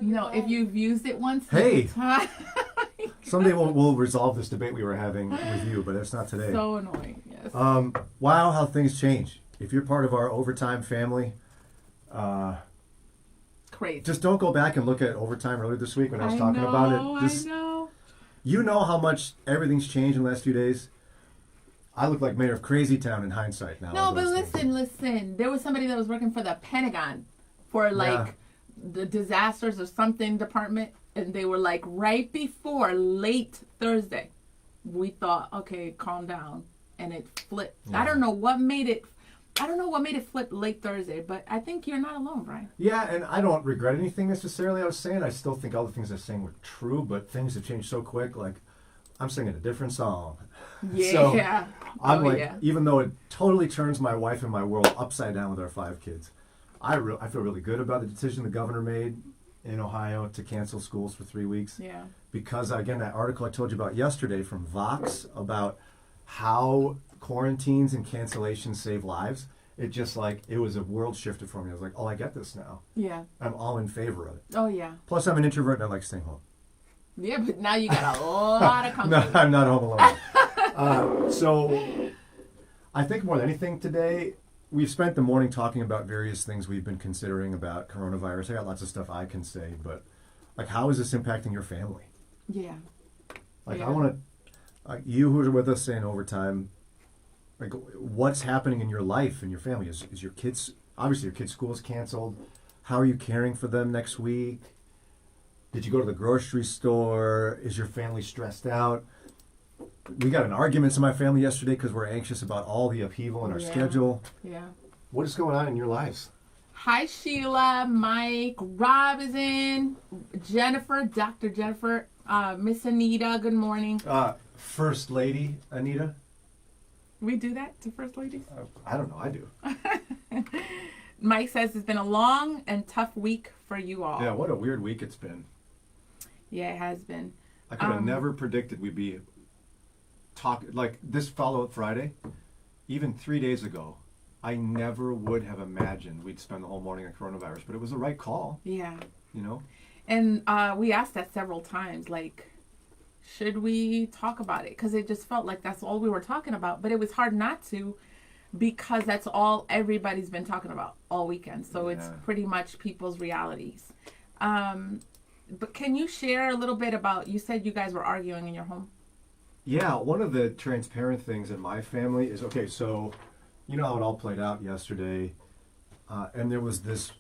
No, if you've used it once. Hey! Someday we'll resolve this debate we were having with you, but it's not today. So annoying, yes. Wow, how things change. If you're part of our overtime family, crazy. Just don't go back and look at overtime earlier this week when I was talking about it. I know. You know how much everything's changed in the last few days? I look like mayor of Crazy Town in hindsight now. No, but listen. There was somebody that was working for the Pentagon for the disasters or something department, and they were like right before late Thursday. We thought, okay, calm down, and it flipped. Yeah. I don't know what made it flip late Thursday, but I think you're not alone, Brian. Yeah, and I don't regret anything necessarily I was saying. I still think all the things I was saying were true, but things have changed so quick. Like, I'm singing a different song. Yeah. So I'm even though it totally turns my wife and my world upside down with our 5 kids, I feel really good about the decision the governor made in Ohio to cancel schools for 3 weeks. Yeah. Because, again, that article I told you about yesterday from Vox about how quarantines and cancellations save lives, it was a world shifter for me. I was like, oh, I get this now. Yeah. I'm all in favor of it. Oh, yeah. Plus, I'm an introvert and I like staying home. Yeah, but now you got a lot of company. No, I'm not home alone. So I think more than anything today, we've spent the morning talking about various things we've been considering about coronavirus. I got lots of stuff I can say, but how is this impacting your family? Yeah. I want to, you who are with us saying overtime, what's happening in your life and your family? Is your kids, obviously your kids' school is canceled. How are you caring for them next week? Did you go to the grocery store? Is your family stressed out? We got in arguments in my family yesterday because we're anxious about all the upheaval in our schedule. Yeah. What is going on in your lives? Hi, Sheila, Mike, Rob is in, Jennifer, Dr. Jennifer, Miss Anita, good morning. First Lady Anita. We do that to First Ladies? I don't know, I do. Mike says it's been a long and tough week for you all. Yeah, what a weird week it's been. Yeah, it has been. I could have never predicted we'd be like this follow-up Friday. Even 3 days ago, I never would have imagined we'd spend the whole morning on coronavirus, but it was the right call. Yeah. You know? And we asked that several times, should we talk about it? Because it just felt like that's all we were talking about, but it was hard not to because that's all everybody's been talking about all weekend. So it's pretty much people's realities. But can you share a little bit about, you said you guys were arguing in your home? Yeah, one of the transparent things in my family is, okay, so you know how it all played out yesterday, and there was this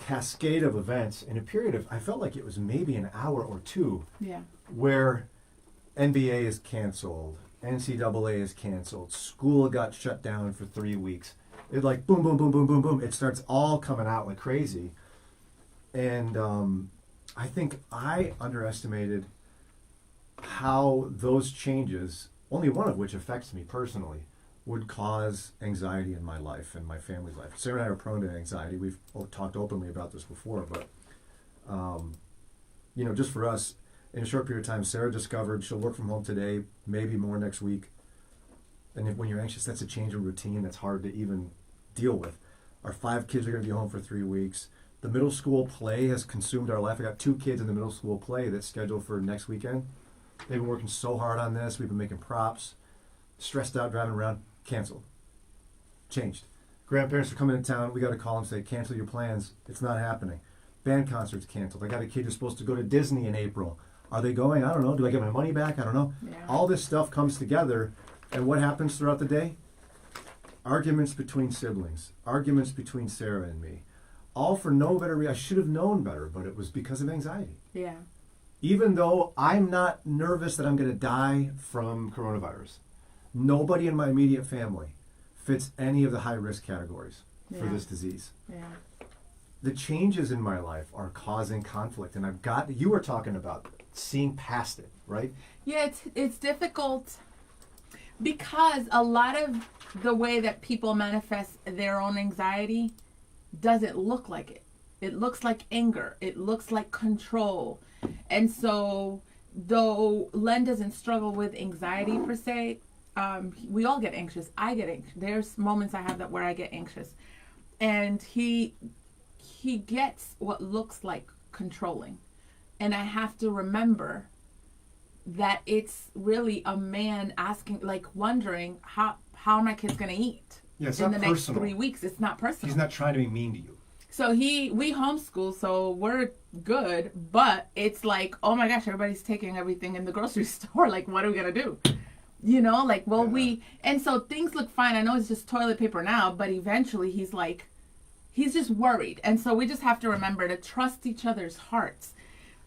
cascade of events in a period of, I felt like it was maybe an hour or two, where NBA is canceled, NCAA is canceled, school got shut down for 3 weeks. It boom, boom, boom, boom, boom, boom. It starts all coming out like crazy. And I think I underestimated how those changes, only one of which affects me personally, would cause anxiety in my life and my family's life. Sarah and I are prone to anxiety. We've talked openly about this before, but just for us, in a short period of time, Sarah discovered she'll work from home today, maybe more next week. And when you're anxious, that's a change in routine that's hard to even deal with. Our 5 kids are going to be home for 3 weeks. The middle school play has consumed our life. I got 2 kids in the middle school play that's scheduled for next weekend. They've been working so hard on this. We've been making props. Stressed out, driving around. Canceled. Changed. Grandparents are coming in town. We got to call them and say, cancel your plans. It's not happening. Band concerts canceled. I got a kid who's supposed to go to Disney in April. Are they going? I don't know. Do I get my money back? I don't know. Yeah. All this stuff comes together. And what happens throughout the day? Arguments between siblings. Arguments between Sarah and me. All for no better reason. I should have known better, but it was because of anxiety. Yeah. Even though I'm not nervous that I'm going to die from coronavirus, nobody in my immediate family fits any of the high-risk categories for this disease. Yeah. The changes in my life are causing conflict, and you were talking about seeing past it, right? Yeah, it's difficult because a lot of the way that people manifest their own anxiety doesn't look like it. It looks like anger. It looks like control. And so, though Len doesn't struggle with anxiety per se, we all get anxious. I get anxious. There's moments I have where I get anxious. And he gets what looks like controlling. And I have to remember that it's really a man asking, like wondering, how are my kids going to eat it's in not the personal. next 3 weeks? It's not personal. He's not trying to be mean to you. So we homeschool, so we're good, but it's like, oh my gosh, everybody's taking everything in the grocery store. Like, what are we going to do? You know, like, well, and so things look fine. I know it's just toilet paper now, but eventually he's just worried. And so we just have to remember to trust each other's hearts.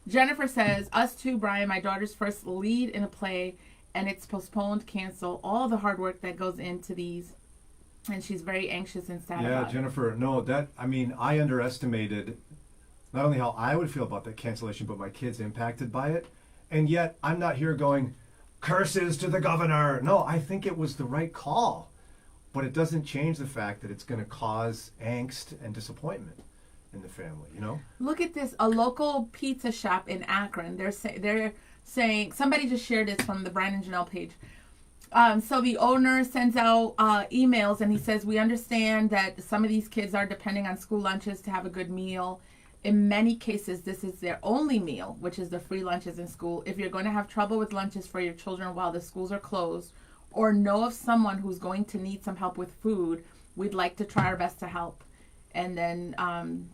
Jennifer says, us too, Brian, my daughter's first lead in a play, and it's postponed, canceled, all the hard work that goes into these. And she's very anxious and sad about Jennifer, I underestimated not only how I would feel about that cancellation, but my kids impacted by it. And yet I'm not here going, curses to the governor. No, I think it was the right call. But it doesn't change the fact that it's going to cause angst and disappointment in the family, you know? Look at this. A local pizza shop in Akron, they're saying, somebody just shared this from the Brian and Janelle page. So the owner sends out emails and he says, we understand that some of these kids are depending on school lunches to have a good meal. In many cases, this is their only meal, which is the free lunches in school. If you're going to have trouble with lunches for your children while the schools are closed, or know of someone who's going to need some help with food, we'd like to try our best to help. And then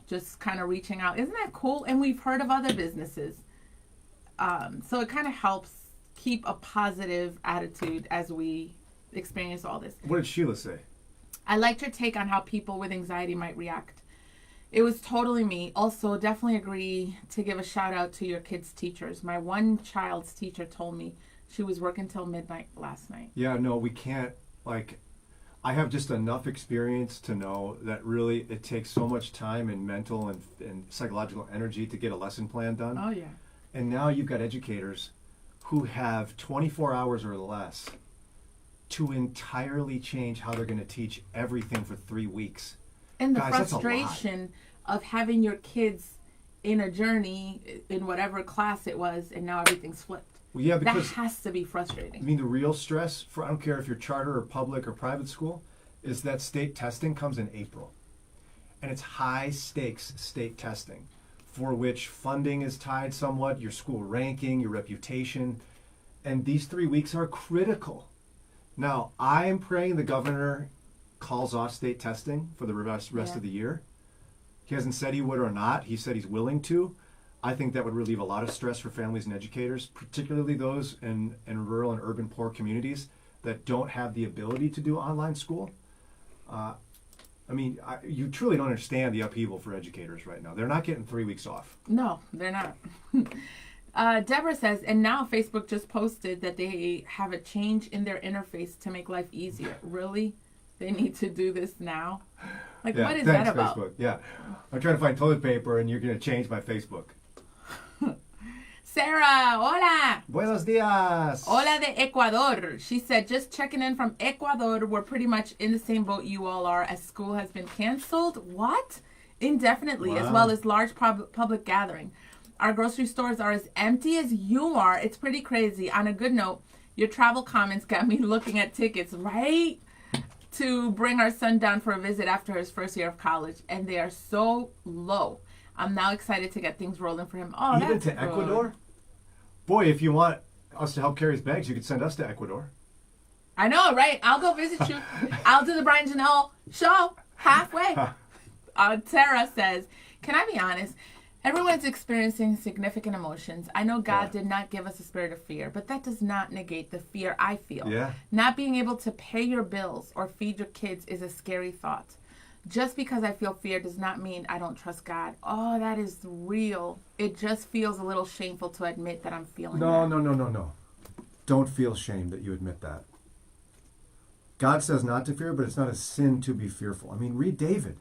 just kind of reaching out. Isn't that cool? And we've heard of other businesses. So it kind of helps keep a positive attitude as we experience all this. What did Sheila say? I liked your take on how people with anxiety might react. It was totally me. Also, definitely agree to give a shout out to your kids' teachers. My one child's teacher told me she was working till midnight last night. Yeah, no, we can't, I have just enough experience to know that really it takes so much time and mental and psychological energy to get a lesson plan done. Oh, yeah. And now you've got educators who have 24 hours or less to entirely change how they're going to teach everything for 3 weeks. And the Guys, frustration of having your kids in a journey in whatever class it was, and now everything's flipped. Well, yeah, because that has to be frustrating. I mean, the real stress for, I don't care if you're charter or public or private school, is that state testing comes in April. And it's high stakes state testing for which funding is tied somewhat, your school ranking, your reputation. And these 3 weeks are critical. Now, I'm praying the governor calls off state testing for the rest of the year. He hasn't said he would or not. He said he's willing to. I think that would relieve a lot of stress for families and educators, particularly those in rural and urban poor communities that don't have the ability to do online school. You truly don't understand the upheaval for educators right now. They're not getting 3 weeks off. No, they're not. Deborah says, and now Facebook just posted that they have a change in their interface to make life easier. Really? They need to do this now? What is that about? Facebook. Yeah. I'm trying to find toilet paper and you're going to change my Facebook. Sarah, hola. Buenos dias. Hola de Ecuador. She said, just checking in from Ecuador. We're pretty much in the same boat you all are, as school has been canceled. What? Indefinitely, wow. As well as large public gathering. Our grocery stores are as empty as you are. It's pretty crazy. On a good note, your travel comments got me looking at tickets, right? To bring our son down for a visit after his first year of college. And they are so low. I'm now excited to get things rolling for him. Oh, even that's to good. Ecuador? Boy, if you want us to help carry his bags, you could send us to Ecuador. I know, right? I'll go visit you. I'll do the Brian Janelle show halfway. Tara says, can I be honest? Everyone's experiencing significant emotions. I know God did not give us a spirit of fear, but that does not negate the fear I feel. Yeah. Not being able to pay your bills or feed your kids is a scary thought. Just because I feel fear does not mean I don't trust God. Oh, that is real. It just feels a little shameful to admit that I'm feeling that. No. Don't feel shame that you admit that. God says not to fear, but it's not a sin to be fearful. I mean, read David.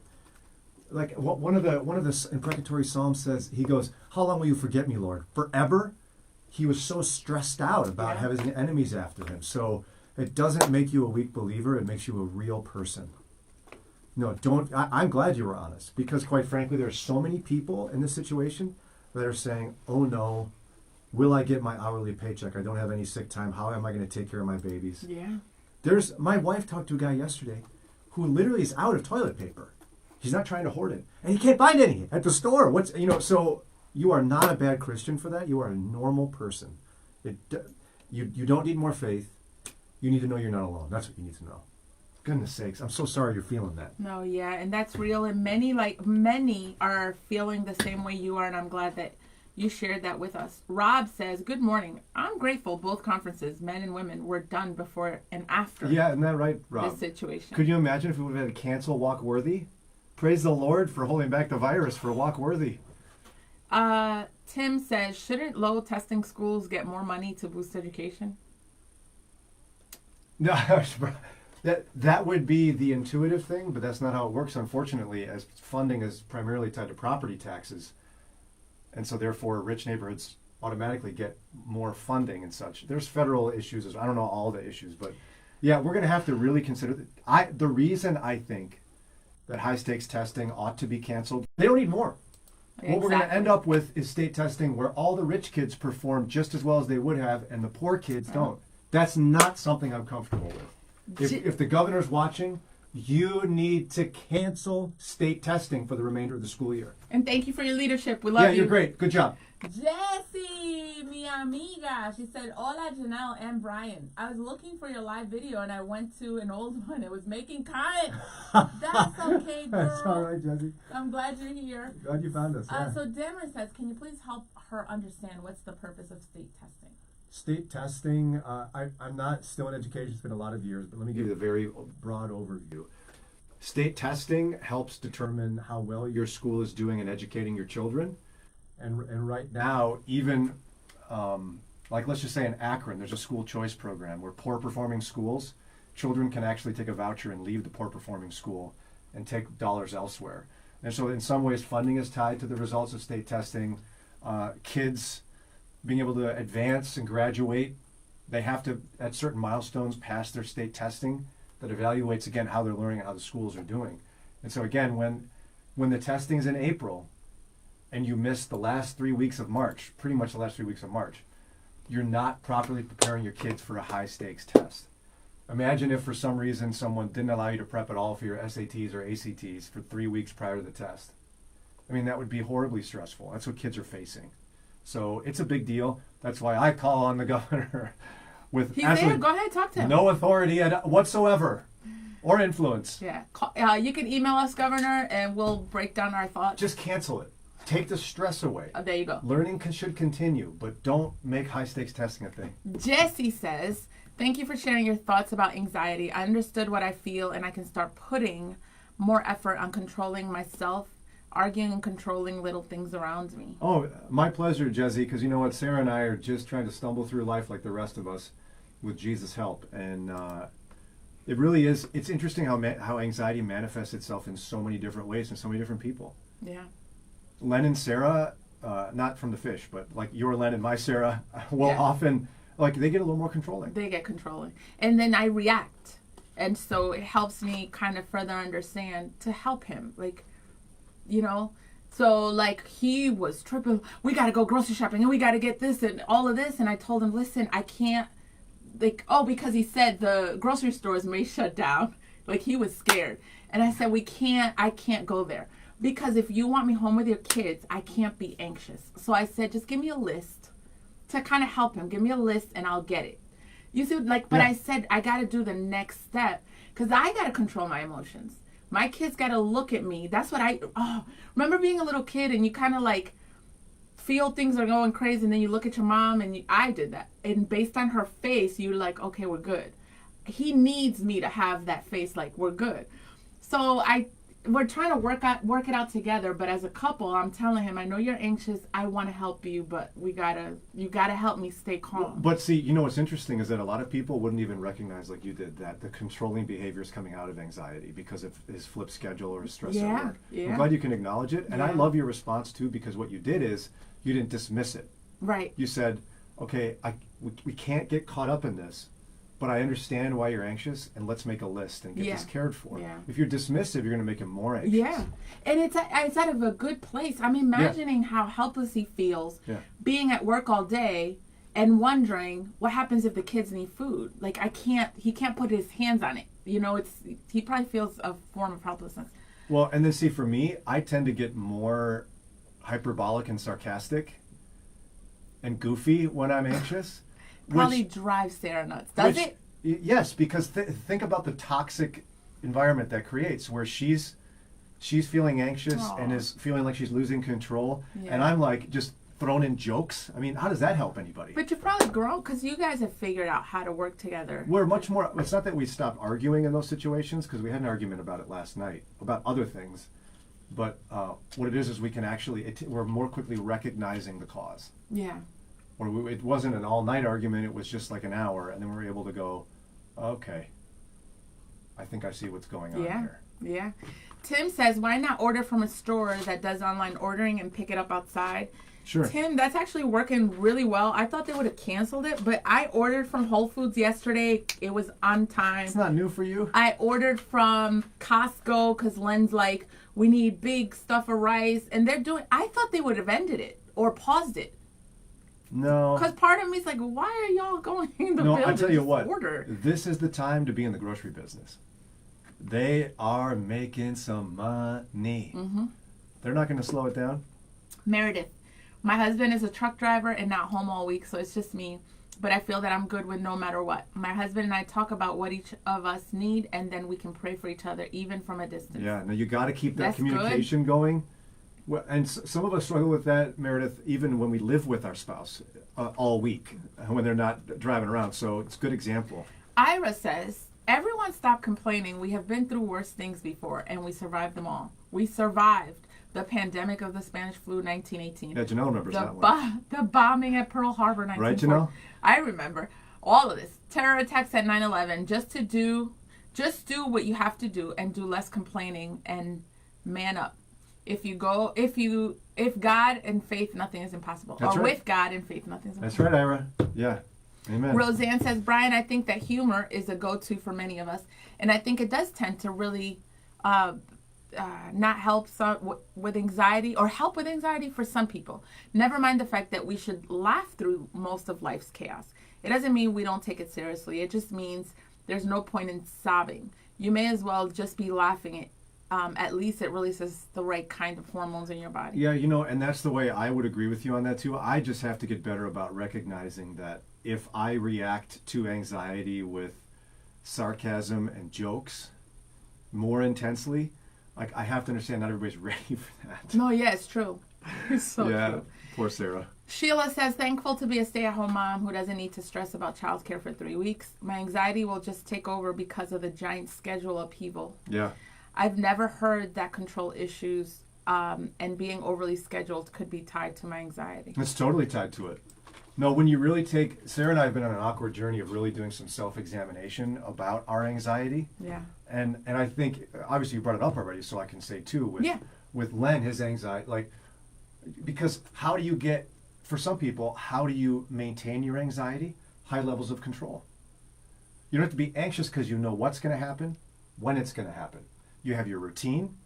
Like one of the imprecatory psalms says, he goes, how long will you forget me, Lord? Forever? He was so stressed out about having enemies after him. So it doesn't make you a weak believer. It makes you a real person. No, don't. I'm glad you were honest, because quite frankly, there are so many people in this situation that are saying, oh no, will I get my hourly paycheck? I don't have any sick time. How am I going to take care of my babies? Yeah. My wife talked to a guy yesterday who literally is out of toilet paper. He's not trying to hoard it, and he can't find any at the store. So You are not a bad Christian for that. You are a normal person. You don't need more faith. You need to know you're not alone. That's what you need to know. Goodness sakes, I'm so sorry you're feeling that. No, yeah, and that's real. And many are feeling the same way you are, and I'm glad that you shared that with us. Rob says, "Good morning. I'm grateful both conferences, men and women, were done before and after." Yeah, isn't that right, Rob? This situation. Could you imagine if we would have had to cancel Walk Worthy? Praise the Lord for holding back the virus for Walk Worthy. Tim says, "Shouldn't low testing schools get more money to boost education?" No, that would be the intuitive thing, but that's not how it works, unfortunately, as funding is primarily tied to property taxes. And so therefore rich neighborhoods automatically get more funding and such. There's federal issues. I don't know all the issues, but yeah, we're going to have to really consider the reason I think that high stakes testing ought to be canceled. They don't need more. What we're going to end up with is state testing where all the rich kids perform just as well as they would have and the poor kids don't. That's not something I'm comfortable with. If the governor's watching, you need to cancel state testing for the remainder of the school year. And thank you for your leadership. We love you. Yeah, you're great. Good job. Jessie, mi amiga. She said, "Hola, Janelle and Brian. I was looking for your live video and I went to an old one. It was making comments." That's okay, girl. That's all right, Jesse. I'm glad you're here. Glad you found us. Yeah. So Demer says, "Can you please help her understand what's the purpose of state testing?" State testing, I'm not still in education. It's been a lot of years, but let me give you a very broad overview. State testing helps determine how well your school is doing in educating your children. And right now, even like let's just say in Akron, there's a school choice program where poor performing schools, children can actually take a voucher and leave the poor performing school and take dollars elsewhere. And so in some ways, funding is tied to the results of state testing. Kids being able to advance and graduate, they have to, at certain milestones, pass their state testing that evaluates, again, how they're learning and how the schools are doing. And so, again, when the testing is in April and you miss the last 3 weeks of March, pretty much the last 3 weeks of March, you're not properly preparing your kids for a high-stakes test. Imagine if, for some reason, someone didn't allow you to prep at all for your SATs or ACTs for 3 weeks prior to the test. I mean, that would be horribly stressful. That's what kids are facing. So it's a big deal. That's why I call on the governor with He's there. Go ahead, talk to him. No authority whatsoever or influence. Yeah. You can email us, Governor, and we'll break down our thoughts. Just cancel it. Take the stress away. There you go. Learning should continue, but don't make high-stakes testing a thing. Jesse says, "Thank you for sharing your thoughts about anxiety. I understood what I feel, and I can start putting more effort on controlling myself, arguing and controlling little things around me." Oh, my pleasure, Jesse, because you know what? Sarah and I are just trying to stumble through life like the rest of us with Jesus' help. And it really is, it's interesting how anxiety manifests itself in so many different ways in so many different people. Yeah. Len and Sarah, not from the fish, but like your Len and my Sarah, will often, like, they get a little more controlling. They get controlling. And then I react. And so it helps me kind of further understand to help him. Like, you know, so like he was tripping, we got to go grocery shopping and we got to get this and all of this. And I told him, listen, I can't, like, because he said the grocery stores may shut down. Like, he was scared. And I said, I can't go there. Because if you want me home with your kids, I can't be anxious. So I said, just give me a list to kind of help him. Give me a list and I'll get it. You see, like, but I said, I got to do the next step because I got to control my emotions. My kids got to look at me. That's what remember being a little kid and you kind of like feel things are going crazy and then you look at your mom and I did that. And based on her face, you're like, okay, we're good. He needs me to have that face like we're good. So we're trying to work it out together, but as a couple, I'm telling him, I know you're anxious. I want to help you, but you gotta help me stay calm. But see, you know what's interesting is that a lot of people wouldn't even recognize, like you did, that the controlling behavior is coming out of anxiety because of his flip schedule or his stress at work. Yeah. I'm glad you can acknowledge it, and I love your response too, because what you did is you didn't dismiss it. Right. You said, okay, we can't get caught up in this, but I understand why you're anxious, and let's make a list and get this cared for. Yeah. If you're dismissive, you're going to make him more anxious. Yeah, and it's out of a good place. I'm imagining how helpless he feels being at work all day and wondering what happens if the kids need food. Like, he can't put his hands on it. You know, he probably feels a form of helplessness. Well, and then see, for me, I tend to get more hyperbolic and sarcastic and goofy when I'm anxious. Probably drives Sarah nuts. Does it? Yes, because think about the toxic environment that creates where she's feeling anxious and is feeling like she's losing control, and I'm like just throwing in jokes. I mean, how does that help anybody? But you've probably grown because you guys have figured out how to work together. We're much more. It's not that we stopped arguing in those situations, because we had an argument about it last night about other things. But what it is we can actually we're more quickly recognizing the cause. Yeah. Or it wasn't an all-night argument. It was just like an hour, and then we were able to go, okay, I think I see what's going on here. Yeah. Tim says, why not order from a store that does online ordering and pick it up outside? Sure. Tim, that's actually working really well. I thought they would have canceled it, but I ordered from Whole Foods yesterday. It was on time. It's not new for you? I ordered from Costco because Len's like, we need big stuff of rice. And I thought they would have ended it or paused it. No. Because part of me is like, why are y'all going in the building? I tell you what, order? This is the time to be in the grocery business. They are making some money. Mm-hmm. They're not going to slow it down. Meredith, my husband is a truck driver and not home all week, so it's just me. But I feel that I'm good with no matter what. My husband and I talk about what each of us need, and then we can pray for each other, even from a distance. Yeah, no, you got to keep that That's communication going. Well, and some of us struggle with that, Meredith, even when we live with our spouse all week, when they're not driving around. So it's a good example. Ira says, everyone stop complaining. We have been through worse things before, and we survived them all. We survived the pandemic of the Spanish flu, 1918. Yeah, Janelle remembers that one. The bombing at Pearl Harbor, 1940. Right, Janelle? I remember all of this. Terror attacks at 9/11. Just do what you have to do and do less complaining and man up. If God and faith, nothing is impossible. That's right. With God and faith, nothing is impossible. That's right, Ira. Yeah. Amen. Roseanne says, Brian, I think that humor is a go-to for many of us. And I think it does tend to really not help with anxiety, or help with anxiety for some people. Never mind the fact that we should laugh through most of life's chaos. It doesn't mean we don't take it seriously. It just means there's no point in sobbing. You may as well just be laughing it. At least it releases the right kind of hormones in your body. Yeah, and that's the way I would agree with you on that too. I just have to get better about recognizing that if I react to anxiety with sarcasm and jokes more intensely, like, I have to understand not everybody's ready for that. No, yeah, it's true. It's so true. Poor Sarah. Sheila says, thankful to be a stay-at-home mom who doesn't need to stress about childcare for 3 weeks. My anxiety will just take over because of the giant schedule upheaval. Yeah. I've never heard that control issues and being overly scheduled could be tied to my anxiety. It's totally tied to it. No, when you really Sarah and I have been on an awkward journey of really doing some self-examination about our anxiety. Yeah. And I think, obviously you brought it up already, so I can say too, with Len, his anxiety, because for some people, how do you maintain your anxiety? High levels of control. You don't have to be anxious because you know what's going to happen, when it's going to happen. You have your routine.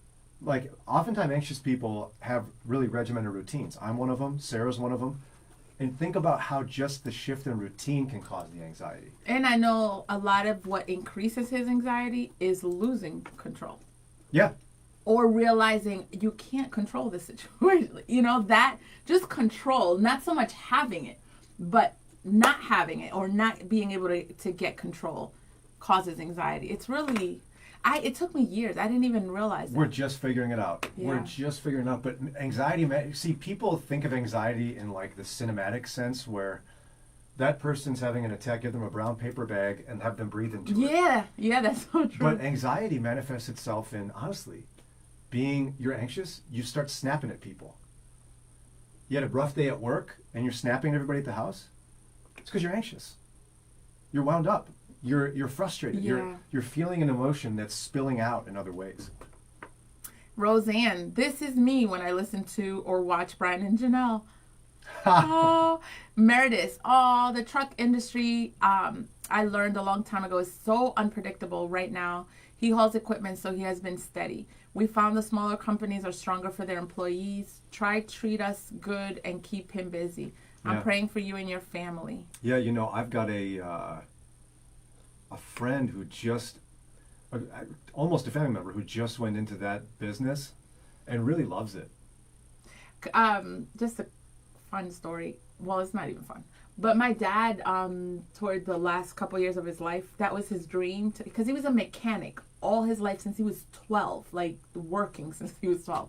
Like, oftentimes anxious people have really regimented routines. I'm one of them. Sarah's one of them. And think about how just the shift in routine can cause the anxiety. And I know a lot of what increases his anxiety is losing control. Yeah. Or realizing you can't control the situation. That just control, not so much having it, but not having it or not being able to get control causes anxiety. It's really... it took me years. I didn't even realize that. We're just figuring it out. Yeah. We're just figuring it out. But anxiety, see, people think of anxiety in like the cinematic sense where that person's having an attack, give them a brown paper bag and have them breathe into it. Yeah, that's so true. But anxiety manifests itself in, honestly, you're anxious, you start snapping at people. You had a rough day at work and you're snapping at everybody at the house. It's because you're anxious. You're wound up. You're frustrated. Yeah. You're feeling an emotion that's spilling out in other ways. Roseanne, this is me when I listen to or watch Brian and Janelle. Oh, Meredith, the truck industry, I learned a long time ago, is so unpredictable right now. He hauls equipment, so he has been steady. We found the smaller companies are stronger for their employees. Try treat us good and keep him busy. I'm praying for you and your family. Yeah, I've got a friend who almost a family member who just went into that business and really loves it. Just a fun story. Well, it's not even fun. But my dad, toward the last couple years of his life, that was his dream. Because he was a mechanic all his life since he was 12. Like, working since he was 12.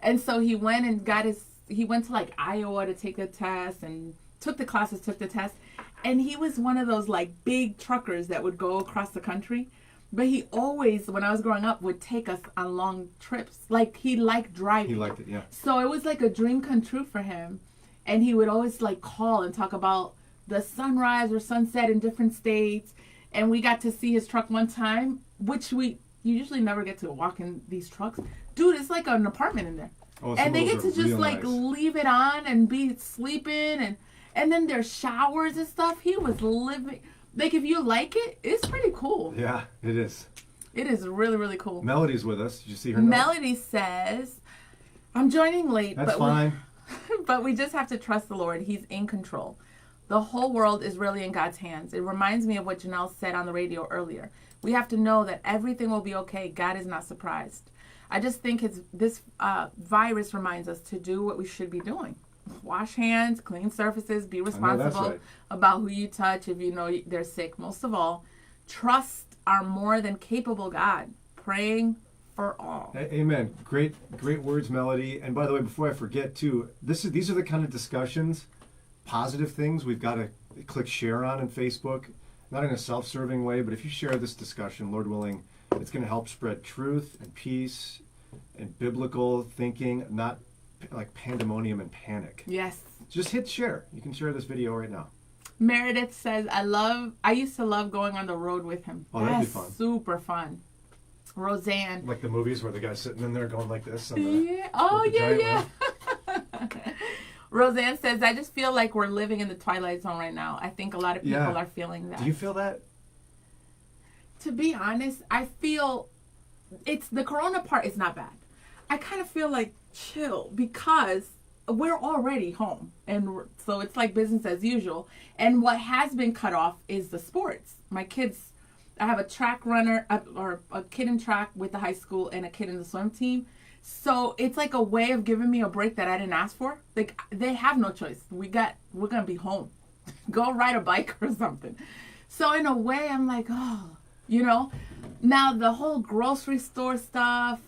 And so he went and he went to, like, Iowa to take the test and took the classes, took the test. And he was one of those, like, big truckers that would go across the country. But he always, when I was growing up, would take us on long trips. Like, he liked driving. He liked it, yeah. So it was like a dream come true for him. And he would always, like, call and talk about the sunrise or sunset in different states. And we got to see his truck one time, which you usually never get to walk in these trucks. Dude, it's like an apartment in there. Oh, and they get to just, nice. like, leave it on and be sleeping. And then there's showers and stuff. He was living... Like, if you like it, it's pretty cool. Yeah, it is. It is really, really cool. Melody's with us. Did you see her note? Melody says, I'm joining late. That's fine. But we just have to trust the Lord. He's in control. The whole world is really in God's hands. It reminds me of what Janelle said on the radio earlier. We have to know that everything will be okay. God is not surprised. I just think this virus reminds us to do what we should be doing. Wash hands, clean surfaces, be responsible about who you touch if you know they're sick. Most of all, trust our more than capable God. Praying for all. Amen. Great words, Melody. And by the way, before I forget too, these are the kind of discussions, positive things we've got to click share on Facebook. Not in a self-serving way, but if you share this discussion, Lord willing, it's going to help spread truth and peace and biblical thinking, not like pandemonium and panic. Yes. Just hit share. You can share this video right now. Meredith says, I used to love going on the road with him. Oh, that'd be fun. Super fun. Roseanne. Like the movies where the guy's sitting in there going like this. Yeah. Oh, yeah. Roseanne says, I just feel like we're living in the Twilight Zone right now. I think a lot of people are feeling that. Do you feel that? To be honest, I feel the corona part is not bad. I kind of feel like chill because we're already home. And so it's like business as usual. And what has been cut off is the sports. My kids, I have a track runner or a kid in track with the high school and a kid in the swim team. So it's like a way of giving me a break that I didn't ask for. Like, they have no choice. We're going to be home. Go ride a bike or something. So in a way, I'm like, oh, you know. Now the whole grocery store stuff,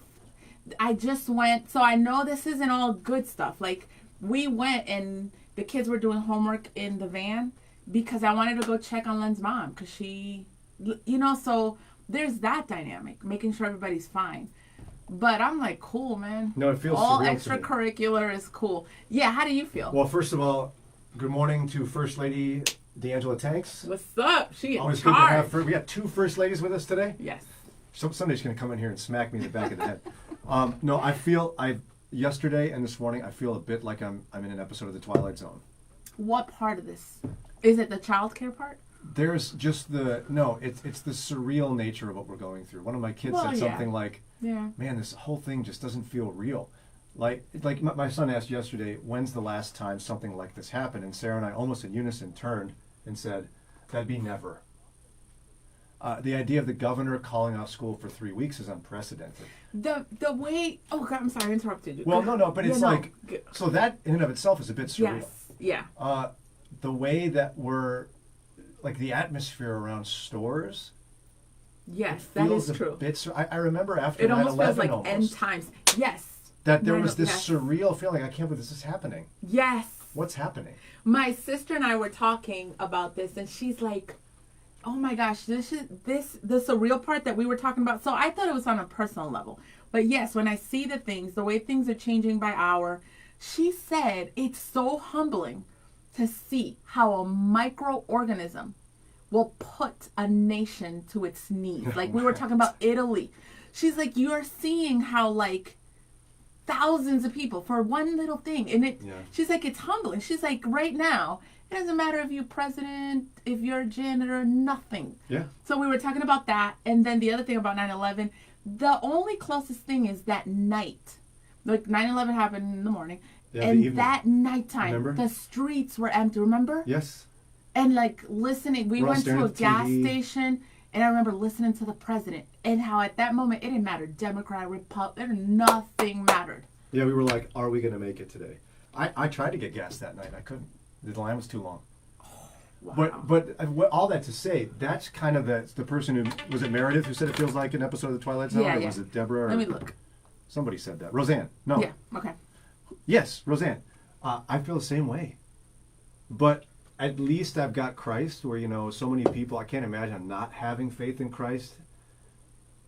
I just went, so I know this isn't all good stuff. Like, we went and the kids were doing homework in the van because I wanted to go check on Len's mom because she, you know, so there's that dynamic, making sure everybody's fine. But I'm like, cool, man. No, it feels all surreal extracurricular is cool. Yeah, how do you feel? Well, first of all, good morning to First Lady D'Angela Tanks. What's up? She Always good to have we got two First Ladies with us today. Yes. Somebody's going to come in here and smack me in the back of the head. No, yesterday and this morning, I feel a bit like I'm in an episode of The Twilight Zone. What part of this? Is it the childcare part? There's just it's the surreal nature of what we're going through. One of my kids said something like, man, this whole thing just doesn't feel real. Like my son asked yesterday, when's the last time something like this happened? And Sarah and I almost in unison turned and said, that'd be never. The idea of the governor calling off school for 3 weeks is unprecedented. The way, oh God, I'm sorry, I interrupted you. Well, no, but it's so that in and of itself is a bit surreal. Yes, yeah. The way that we're, like the atmosphere around stores. Yes, that is true. I remember after 9/11 it almost feels like end times. Yes. That there was this surreal feeling. I can't believe this is happening. Yes. What's happening? My sister and I were talking about this, and she's like, oh my gosh, the surreal part that we were talking about. So I thought it was on a personal level. But yes, when I see the way things are changing by hour, she said it's so humbling to see how a microorganism will put a nation to its knees. Like we were talking about Italy. She's like, you're seeing how like thousands of people for one little thing. And she's like, it's humbling. She's like, right now, it doesn't matter if you're president, if you're a janitor, nothing. Yeah. So we were talking about that. And then the other thing about 9/11, the only closest thing is that night. Like 9/11 happened in the morning. Yeah, and that nighttime, the streets were empty. Remember? Yes. And like listening, we went to a gas station, and I remember listening to the president, and how at that moment it didn't matter, Democrat, Republican, nothing mattered. Yeah, we were like, are we going to make it today? I tried to get gas that night. I couldn't. The line was too long. Wow. But all that to say, that's kind of the person who, was it Meredith who said it feels like an episode of The Twilight Zone? Yeah, Or yeah. was it Deborah? Let me look. Somebody said that. Roseanne. No. Yeah. Okay. Yes, Roseanne. I feel the same way. But at least I've got Christ, where, so many people, I can't imagine not having faith in Christ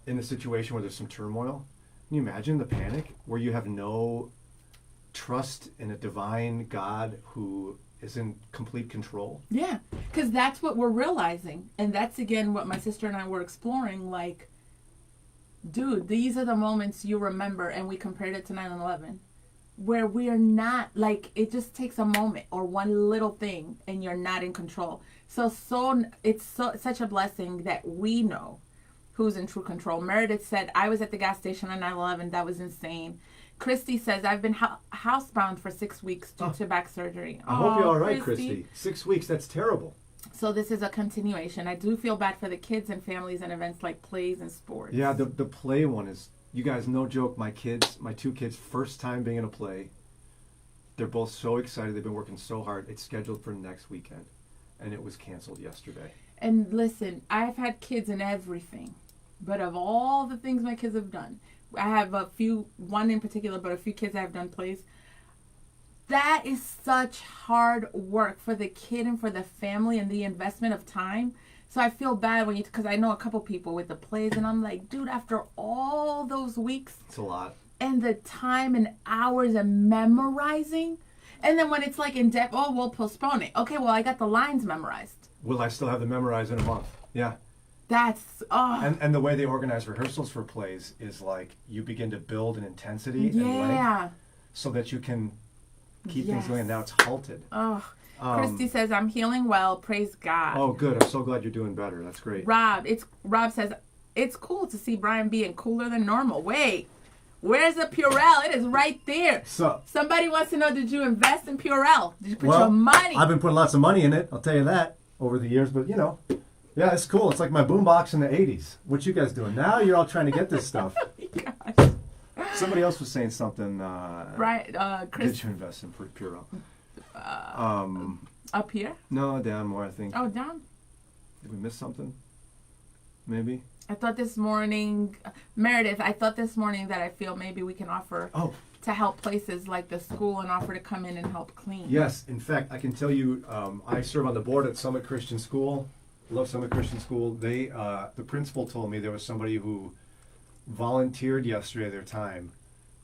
in a situation where there's some turmoil. Can you imagine the panic where you have no trust in a divine God who is in complete control? Yeah, because that's what we're realizing. And that's, again, what my sister and I were exploring. Like, dude, these are the moments you remember, and we compared it to 9/11, where we are not, like, it just takes a moment or one little thing, and you're not in control. So it's such a blessing that we know who's in true control. Meredith said, I was at the gas station on 9/11. That was insane. Christy says, I've been housebound for 6 weeks due to back surgery. I hope you're all right, Christy. 6 weeks, that's terrible. So this is a continuation. I do feel bad for the kids and families and events like plays and sports. Yeah, the play one is, you guys, no joke, my 2 kids, first time being in a play. They're both so excited. They've been working so hard. It's scheduled for next weekend, and it was canceled yesterday. And listen, I've had kids in everything. But of all the things my kids have done, I have one in particular, but a few kids that have done plays. That is such hard work for the kid and for the family and the investment of time. So I feel bad because I know a couple people with the plays, and I'm like, dude, after all those weeks. It's a lot. And the time and hours and memorizing. And then when it's like in depth, we'll postpone it. Okay, well, I got the lines memorized. Will I still have them memorized in a month? Yeah. That's and the way they organize rehearsals for plays is like you begin to build an intensity and length so that you can keep things going. And now it's halted. Christy says, I'm healing well. Praise God. Oh, good. I'm so glad you're doing better. That's great. Rob says, it's cool to see Brian being cooler than normal. Wait, where's the Purell? It is right there. So somebody wants to know, did you invest in Purell? Did you put your money? I've been putting lots of money in it, I'll tell you that, over the years. But, yeah, it's cool. It's like my boombox in the 80s. What you guys doing? Now you're all trying to get this stuff. Oh my gosh. Somebody else was saying something. Right, Chris. Did you invest in Purell? Up here? No, down more, I think. Oh, down? Did we miss something? Maybe? I thought this morning, Meredith, that I feel maybe we can offer to help places like the school and offer to come in and help clean. Yes. In fact, I can tell you, I serve on the board at Summit Christian School. Love Summit Christian School. They, the principal told me there was somebody who volunteered yesterday their time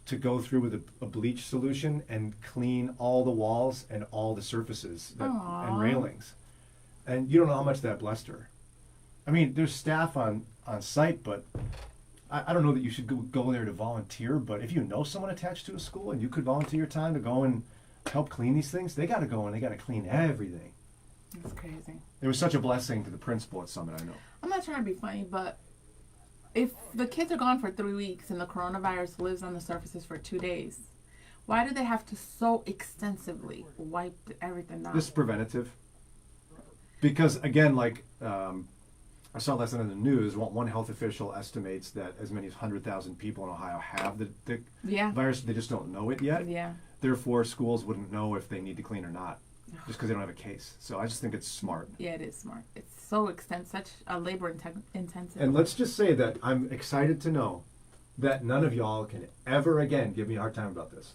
to go through with a bleach solution and clean all the walls and all the surfaces and railings. And you don't know how much that blessed her. I mean, there's staff on site, but I don't know that you should go there to volunteer. But if you know someone attached to a school and you could volunteer your time to go and help clean these things, they got to go and they got to clean everything. That's crazy. It was such a blessing to the principal at Summit, I know. I'm not trying to be funny, but if the kids are gone for 3 weeks and the coronavirus lives on the surfaces for 2 days, why do they have to so extensively wipe everything out? This is preventative. Because, again, like I saw last night in the news, one health official estimates that as many as 100,000 people in Ohio have the virus. They just don't know it yet. Yeah. Therefore, schools wouldn't know if they need to clean or not, just because they don't have a case. So I just think it's smart. Yeah, it is smart. It's so extensive, such a labor intensive. And let's just say that I'm excited to know that none of y'all can ever again give me a hard time about this.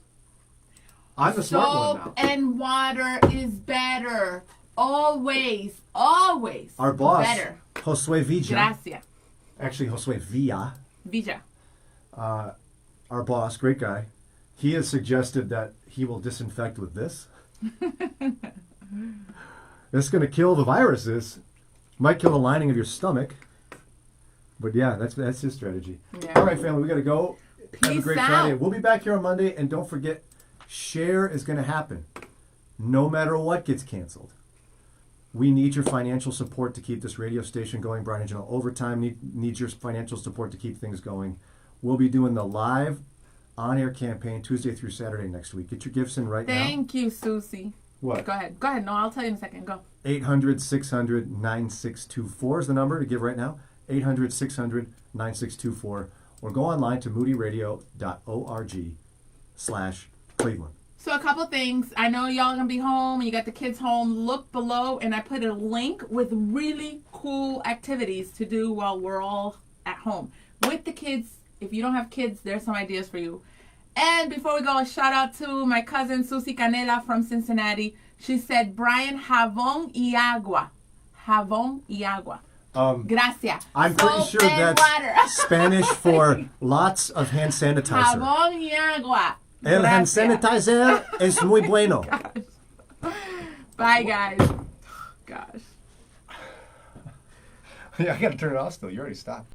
I'm the smart one now. Soap and water is better. Always, always. Our boss, better. Josue Villa. Gracias. Actually, Josue Villa. Villa. Our boss, great guy. He has suggested that he will disinfect with this. It's going to kill the viruses. Might kill the lining of your stomach. But yeah, that's his strategy. Yeah. All right, family, we got to go. Have a Peace great out. Friday. We'll be back here on Monday. And don't forget, share is going to happen. No matter what gets canceled. We need your financial support to keep this radio station going. Brian and Janelle Overtime needs your financial support to keep things going. We'll be doing the live on-air campaign Tuesday through Saturday next week. Get your gifts in right now. Thank you, Susie. What? Go ahead. Go ahead. No, I'll tell you in a second. Go. 800-600-9624 is the number to give right now. 800-600-9624. Or go online to moodyradio.org BJOT.org/Cleveland. So a couple things. I know y'all are going to be home and you got the kids home. Look below and I put a link with really cool activities to do while we're all at home. With the kids, if you don't have kids, there's some ideas for you. And before we go, a shout out to my cousin Susie Canela from Cincinnati. She said, Brian, jabón y agua. Jabón y agua. Gracias. I'm pretty Soap sure and that's water. Spanish for lots of hand sanitizer. Jabón y agua. El hand Gracias. sanitizer es muy bueno. Bye, guys. Gosh. Yeah, I gotta turn it off still. You already stopped.